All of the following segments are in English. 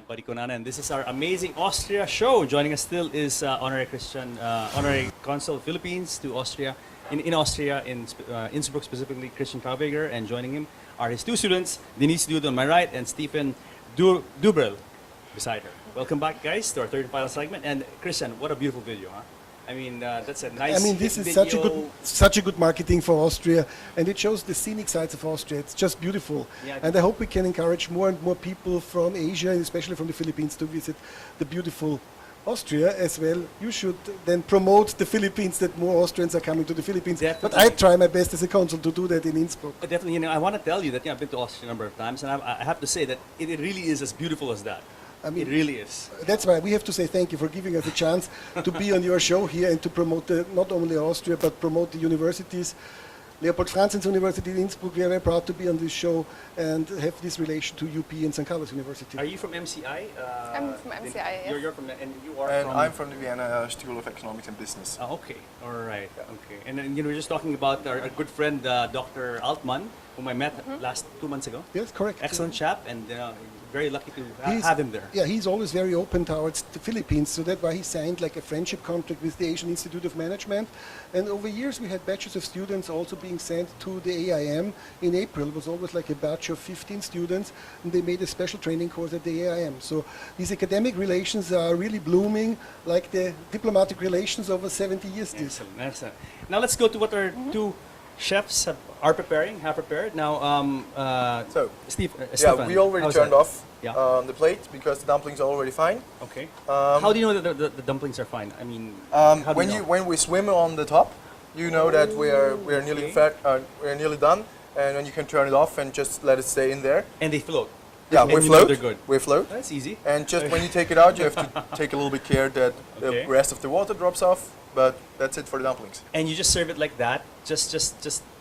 I'm Buddy Cunanan, and this is our amazing Austria show. Joining us still is Honorary Consul Philippines to Austria, in Austria, in Innsbruck specifically, Christian Traweger, and joining him are his two students, Denise Duda on my right and Stephan Döberl beside her. Welcome back, guys, to our third and final segment. And Christian, what a beautiful video, huh? I mean, that's a nice. I mean, this is video. such a good marketing for Austria, and it shows the scenic sides of Austria. It's just beautiful, Yeah, and I hope we can encourage more and more people from Asia, and especially from the Philippines, to visit the beautiful Austria as well. You should then promote the Philippines, that more Austrians are coming to the Philippines. Definitely. But I try my best as a consul to do that in Innsbruck. Definitely, you know, I want to tell you that I've been to Austria a number of times, and I have to say that it really is as beautiful as that. I mean, it really is. That's why we have to say thank you for giving us a chance to be on your show here and to promote not only Austria but promote the universities. Leopold Franzens University in Innsbruck, we are very proud to be on this show and have this relation to UP and St. Carlos University. Are you from MCI? I'm from MCI, yes. You're from, and you are And from... I'm from the Vienna School of Economics and Business. Oh, okay, all right, okay. And then, you know, we're just talking about our good friend, Dr. Altman, whom I met last 2 months ago. Yes, correct. Excellent chap, and very lucky to have him there. Yeah, he's always very open towards the Philippines, so that's why he signed like a friendship contract with the Asian Institute of Management. And over years we had batches of students also being sent to the AIM. In April it was always like a batch of 15 students, and they made a special training course at the AIM. So these academic relations are really blooming, like the diplomatic relations over 70 years. Excellent, excellent. Now let's go to what our two chefs have prepared. Now, Stephan, we already how's turned that? off Yeah. the plate because the dumplings are already fine. Okay. How do you know that the dumplings are fine? I mean, how do you know? When we swim on the top, you know that we are nearly we're nearly done, and then you can turn it off and just let it stay in there. And they float. Yeah, And we you know float. they're good. We float. That's easy. And just when you take it out, you have to take a little bit care that Okay. the rest of the water drops off. But that's it for the dumplings. And you just serve it like that, just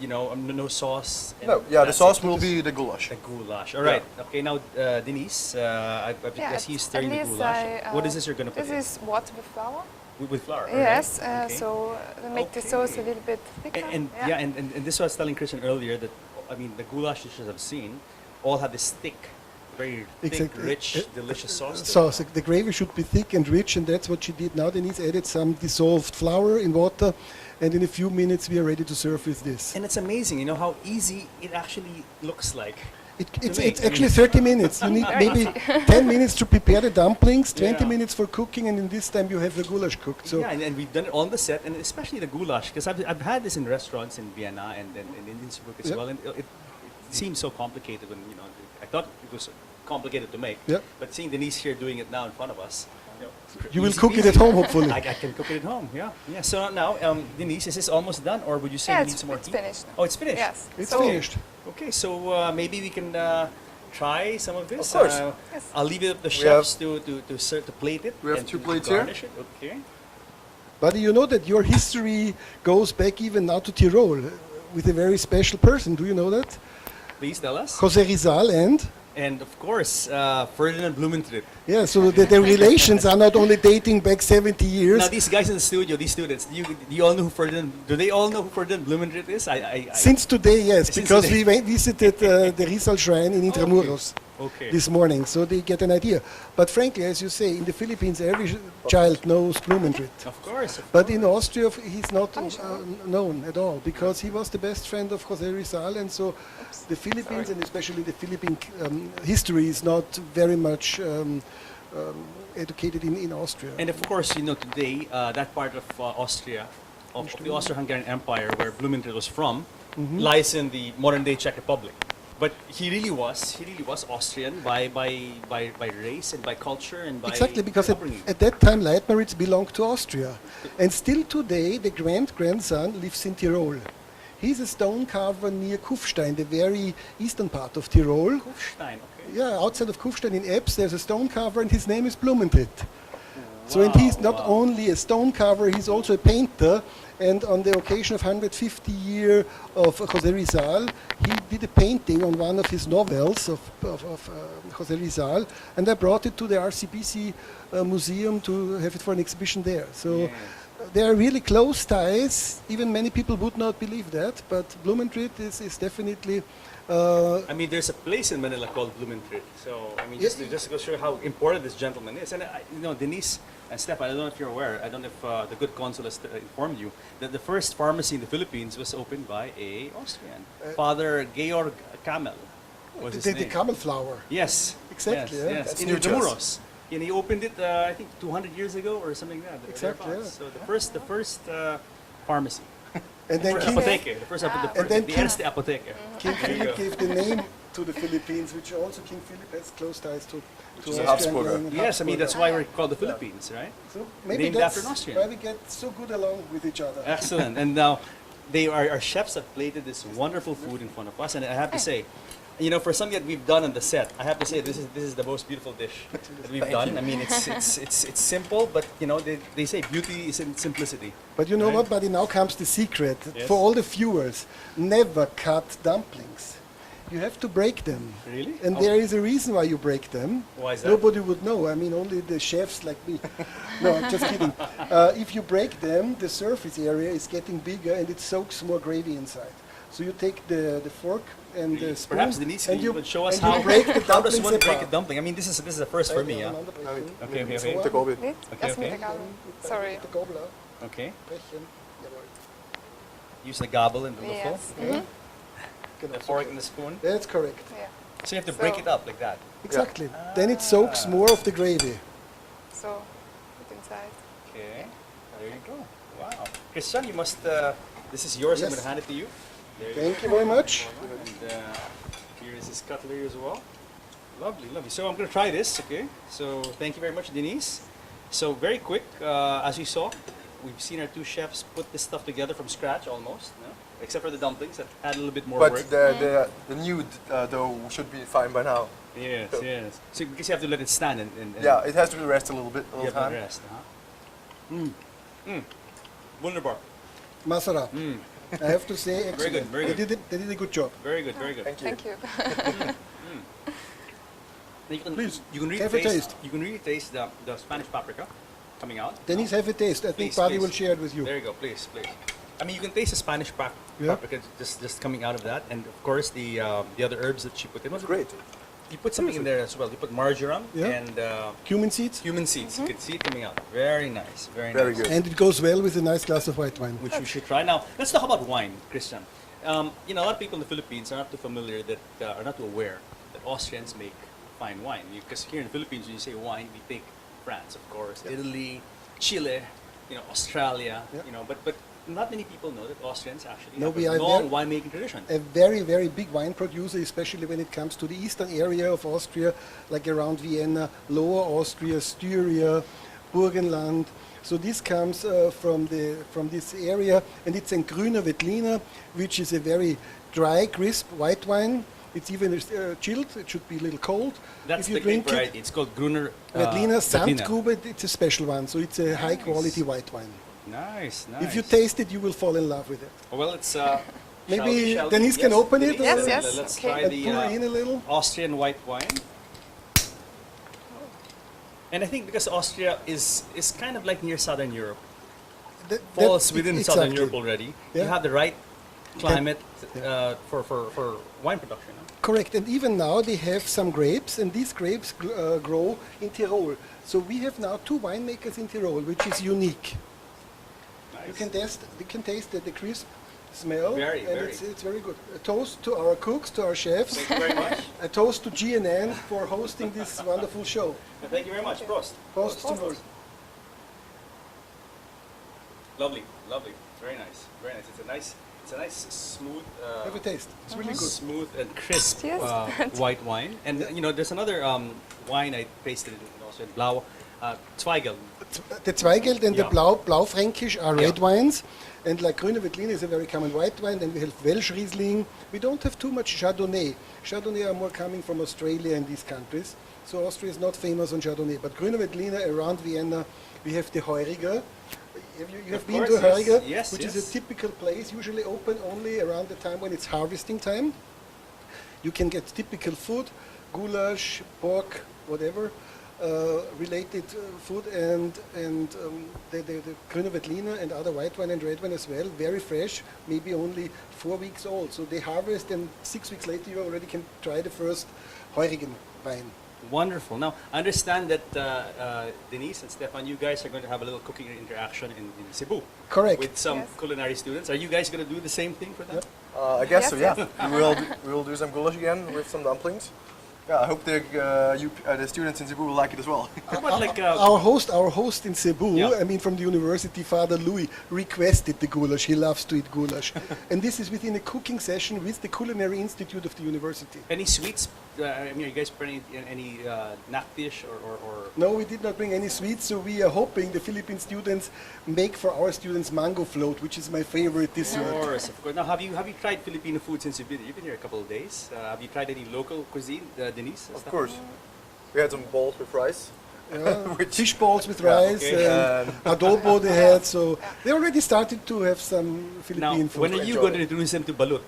you know, no sauce. And No, yeah, the that's sauce it. will be the goulash. The goulash. All right. Okay. Now, Denise, I see you stirring the goulash. What is this you're gonna put in? This is water with flour. With flour. Yes, okay. so to make the sauce a little bit thicker. And this was telling Christian earlier that I mean the goulash dishes I've seen all have this thick, very thick, Exactly. rich, delicious sauce. So the gravy should be thick and rich, and that's what she did now. Denise added some dissolved flour in water, and in a few minutes we are ready to serve with this. And it's amazing, you know, how easy it actually looks like. It's make. actually 30 minutes. You need maybe 10 minutes to prepare the dumplings, 20 Yeah. minutes for cooking, and in this time you have the goulash cooked. So Yeah, and we've done it on the set, and especially the goulash, because I've had this in restaurants in Vienna and in Innsbruck as Yep. well, and it seems so complicated when, you know, I thought it was complicated to make, Yep. but seeing Denise here doing it now in front of us, you will easy cook it peasy. at home, hopefully. I can cook it at home, yeah. So now, Denise, is this almost done, or would you say Yeah, you need some more it's heat? finished. Oh, it's finished? Yes. It's So- finished. Okay, so maybe we can try some of this. Of course. Yes. I'll leave it up to the We have- chefs to plate it. We have and 2 to plates here. garnish it. Okay. But you know that your history goes back even now to Tyrol with a very special person. Do you know that? Please tell us. Jose Rizal And of course, Ferdinand Blumentritt. Yeah, so the relations are not only dating back 70 years. Now, these guys in the studio, these students, do you all know who Ferdinand? Do they all know who Ferdinand Blumentritt is? Since today, yes, Since because today. we visited the Rizal Shrine in Intramuros Okay. this morning, so they get an idea. But frankly, as you say, in the Philippines, every child knows Blumentritt. Of course. But in Austria, he's not known at all, because he was the best friend of Jose Rizal, and so the Philippines, and especially the Philippine history, is not very much educated in Austria. And of course, you know, today, that part of Austria, of the Austro-Hungarian Empire, where Blumentritt was from, lies in the modern-day Czech Republic. But he really was Austrian by race and by culture and by Exactly, because upbringing. at that time Leitmeritz belonged to Austria. And still today the grand-grandson lives in Tyrol. He's a stone carver near Kufstein, the very eastern part of Tyrol. Kufstein, okay. Yeah, outside of Kufstein in Ebbs there's a stone carver, and his name is Blumentritt. So and he's not only a stone carver, he's also a painter. And on the occasion of 150 year of Jose Rizal, he did a painting on one of his novels of Jose Rizal, and I brought it to the RCBC museum to have it for an exhibition there. So there are really close ties. Even many people would not believe that, but Blumentritt is definitely I mean, there's a place in Manila called Blumentritt. So, I mean, just to go show how important this gentleman is. And, Denise and Stephan, I don't know if you're aware, I don't know if the good consul has informed you, that the first pharmacy in the Philippines was opened by a Austrian, Father Georg Kamel was his the name. camel flower. Yes. Exactly, Yes, yeah. yes. That's In new to us. Intramuros. And he opened it, I think, 200 years ago or something like that. Exactly, thereabouts. yeah. So the first pharmacy. And then First King, apotheke. The first apotheke. And then the King- erste apotheke. King There you Philip go. gave the name to the Philippines, which also King Philip has close ties to is a Austria and Habsburger. Vienna, Yes, I mean, that's Habsburger. why we're called the Philippines, right? So maybe named that's after an Austrian. why we get so good along with each other. Excellent. And now, our chefs have plated this wonderful food in front of us, and I have to say, for something that we've done on the set, I have to say this is the most beautiful dish that we've done. I mean, it's simple, but they say beauty is in simplicity. But you know Right. what, buddy? Now comes the secret Yes. for all the viewers: never cut dumplings. You have to break them. Really? And Oh. there is a reason why you break them. Why is that? Nobody would know. I mean, only the chefs like me. No, I'm just kidding. If you break them, the surface area is getting bigger and it soaks more gravy inside. So you take the fork and the spoon, Perhaps Denise can and you even show us and you how, break the how does dumplings one break a apart. dumpling. I mean, this is the first for me, yeah. Okay, okay, okay. Take over. Niet? Okay, Dat is met okay. de gabel. Sorry. De gobel, Okay. brechen. Jawohl. Use the gobble and the loofah, Yes. Genau, the so fork correct. and the spoon. That's correct. Yeah. So you have to break So- it up like that. Exactly. Then it soaks more of the gravy. So, put inside. Okay. There you go. Wow. Christian, you must. This is yours. I'm Yes. going to hand it to you. There you Thank you very much. go. And here is his cutlery as well. Lovely, lovely. So I'm going to try this. Okay. So thank you very much, Denise. So very quick, as you saw, we've seen our two chefs put this stuff together from scratch almost, no? Except for the dumplings that had a little bit more But work. the nude dough should be fine by now. Yes, yes. So because you have to let it stand and Yeah, it has to be rest a little bit, a you little have to time. rest. Huh? Wunderbar. Masara. I have to say, excellent. good, very good. They did a good job. Very good, very good. Thank you. Thank you. You can, Please, you can really have a taste. taste. You can really taste the Spanish paprika coming out. Denise, have a taste. I think Please, Buddy please. will share it with you. There you go, please, please. I mean, you can taste the Spanish Yeah. paprika just coming out of that, and of course the other herbs that she put in. It's great. You put something in there as well. You put marjoram Yeah. and Cumin seeds. cumin seeds. You can see it coming out. Very nice, very, Very nice. good. And it goes well with a nice glass of white wine. Which we should try. Now, let's talk about wine, Christian. A lot of people in the Philippines are not too familiar are not too aware that Austrians make fine wine. Because here in the Philippines, when you say wine, we think France, of course, Italy, Chile, Australia, Yeah. but not many people know that Austrians actually No, have we a are long winemaking tradition. A very, very big wine producer, especially when it comes to the eastern area of Austria, like around Vienna, Lower Austria, Styria, Burgenland. So this comes from this area, and it's a Grüner Veltliner, which is a very dry, crisp white wine. It's even chilled. It should be a little cold. That's if you the drink grape it. variety. It's called Gruner Veltliner Veltliner. Sandgrube, it's a special one, so it's a high quality white wine. Nice, nice. If you taste it, you will fall in love with it. Well, it's Maybe shall we? Denise can open it? Yes, yes, Let's okay. try And the pour in a little. Austrian white wine. And I think because Austria is kind of like near Southern Europe, falls within Southern Europe already. You Yeah. have the right climate for wine production. Huh? Correct, and even now they have some grapes, and these grapes grow in Tyrol. So we have now 2 winemakers in Tyrol, which is unique. Nice. You can taste the crisp smell, Very, and very. It's very good. A toast to our cooks, to our chefs. Thank you very much. A toast to GNN for hosting this wonderful show. Thank you very much. Prost. Prost to you. Lovely, lovely. Very nice, very nice. It's a nice smooth. Have a taste. It's really good. Smooth and crisp Cheers. white wine. And there's another wine I tasted also in Blau, Zweigel. The Zweigelt and the Yeah. Blaufränkisch are red Yeah. wines, and like Grüner Veltliner is a very common white wine. Then we have Welsh Riesling. We don't have too much Chardonnay. Chardonnay are more coming from Australia and these countries. So Austria is not famous on Chardonnay. But Grüner Veltliner around Vienna, we have the Heuriger. You have Of been course, to Heuriger, yes, which is yes. a typical place, usually open only around the time when it's harvesting time. You can get typical food, Gulasch, pork, whatever. related food and the Grüne Veltliner and other white wine and red wine as well, very fresh, maybe only 4 weeks old. So they harvest and 6 weeks later you already can try the first Heurigen wine. Wonderful. Now, I understand that Denise and Stephan, you guys are going to have a little cooking interaction in Cebu. Correct. With some Yes. culinary students. Are you guys going to do the same thing for them? Yep. I guess so, Yes, yeah. we will do some Gulasch again with some dumplings. Yeah, I hope the students in Cebu will like it as well. How about like Our host in Cebu, Yeah. I mean from the university, Father Louis, requested the goulash. He loves to eat goulash. And this is within a cooking session with the Culinary Institute of the university. any sweets? I mean, are you guys preparing any knack dish or No, we did not bring any sweets, so we are hoping the Philippine students make for our students mango float, which is my favorite dessert. Of course, of course. Now, have you tried Filipino food since you've been here a couple of days? Have you tried any local cuisine, Denise? Of course. We had some balls with rice. Yeah, Which- fish balls with Yeah, rice okay. and adobo they had, so they already started to have some Now, Philippine food. when are you Enjoy. going to introduce them to balut?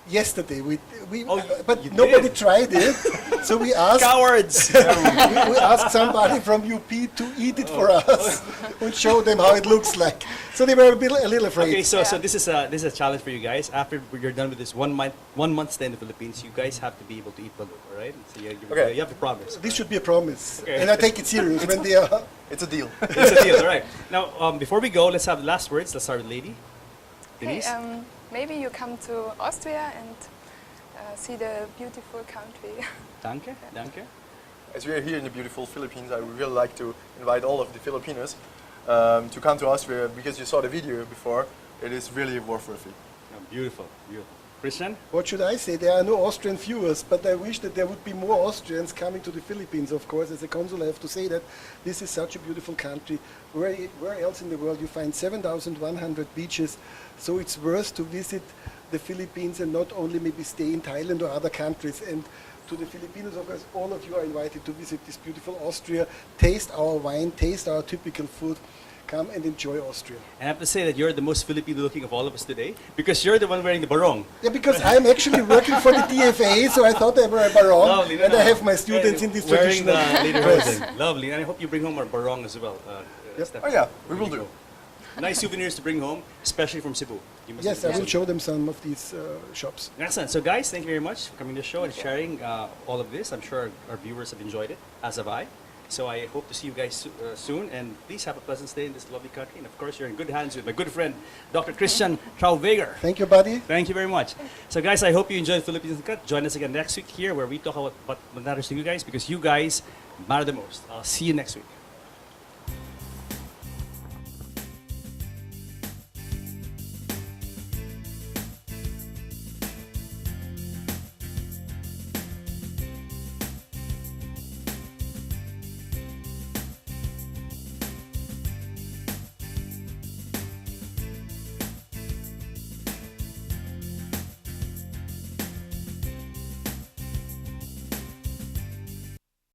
Yesterday, we Oh, but you nobody did? tried it, so we asked Cowards! we asked somebody from UP to eat it for us and show them how it looks like. So they were a little afraid. Okay, so Yeah. this is a challenge for you guys. After you're done with this 1 month stay in the Philippines, you guys have to be able to eat balut, all right? So Okay. you have to promise. This should be a promise, Okay. and I take it serious when they are. It's a deal. It's a deal, all right? Now, before we go, let's have the last words. Let's start with Lady. Okay, Denise? maybe you come to Austria and see the beautiful country. Danke, danke. As we are here in the beautiful Philippines, I would really like to invite all of the Filipinos to come to Austria because you saw the video before. It is really worth it. Oh, beautiful, beautiful. Christian? What should I say? There are no Austrian viewers, but I wish that there would be more Austrians coming to the Philippines, of course. As a consul, I have to say that this is such a beautiful country. Where else in the world you find 7,100 beaches, so it's worth to visit the Philippines and not only maybe stay in Thailand or other countries. And to the Filipinos, of course, all of you are invited to visit this beautiful Austria, taste our wine, taste our typical food. Come and enjoy Austria. And I have to say that you're the most Filipino looking of all of us today because you're the one wearing the barong. Yeah, because I'm actually working for the DFA, so I thought I were a barong, Lovely, and I have my students in this wearing traditional the dress. lederhosen. Lovely, and I hope you bring home our barong as well. Yep. Stephan. Oh yeah, we There will you do. go. Nice souvenirs to bring home, especially from Cebu. You must Yes, I have will some. show them some of these shops. Excellent. So, guys, thank you very much for coming to the show and sharing all of this. I'm sure our viewers have enjoyed it, as have I. So I hope to see you guys soon, and please have a pleasant stay in this lovely country. And of course, you're in good hands with my good friend, Dr. Christian Traweger. Thank you, buddy. Thank you very much. So, guys, I hope you enjoyed Philippines Uncut. Join us again next week here, where we talk about what matters to you guys, because you guys matter the most. I'll see you next week.